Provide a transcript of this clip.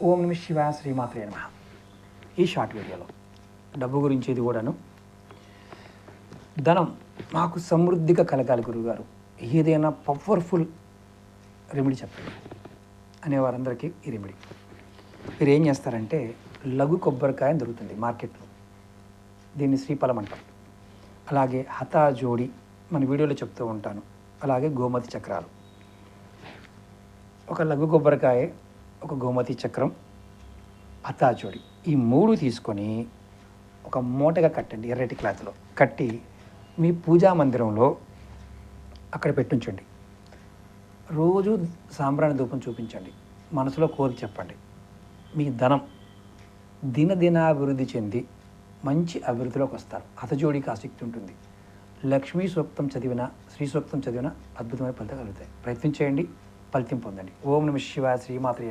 ఓం నమ శివాయ శ్రీమాత్రే నమః. ఈ షార్ట్ వీడియోలో డబ్బు గురించి ఇది కూడాను, ధనం మాకు సమృద్ధిగా కలగాలి గురువుగారు, ఏదైనా పవర్ఫుల్ రెమెడీ చెప్పండి అనేవారందరికీ ఈ రెమెడీ. మీరు ఏం చేస్తారంటే, లఘు కొబ్బరికాయ దొరుకుతుంది మార్కెట్లో, దీన్ని శ్రీఫలం అంటాం. అలాగే హతా జోడి మన వీడియోలో చెప్తూ ఉంటాను. అలాగే గోమతి చక్రాలు, ఒక లఘు కొబ్బరికాయ, ఒక గోమతి చక్రం, హతా జోడి, ఈ మూడు తీసుకొని ఒక మూటగా కట్టండి. ఎర్రటి క్లాత్లో కట్టి మీ పూజా మందిరంలో అక్కడ పెట్టించండి. రోజు సాంబ్రాణి ధూపం చూపించండి. మనసులో కోరిక చెప్పండి. మీ ధనం దినదినాభివృద్ధి చెంది మంచి అభివృద్ధిలోకి వస్తారు. హతజోడికి ఆసక్తి ఉంటుంది. లక్ష్మీ సూక్తం చదివిన, శ్రీ సూక్తం చదివిన అద్భుతమైన ఫలితాలు కలుగుతాయి. ప్రయత్నం చేయండి, ఫలితం పొందండి. ఓం నమః శివాయ శ్రీమాత్రే నమః.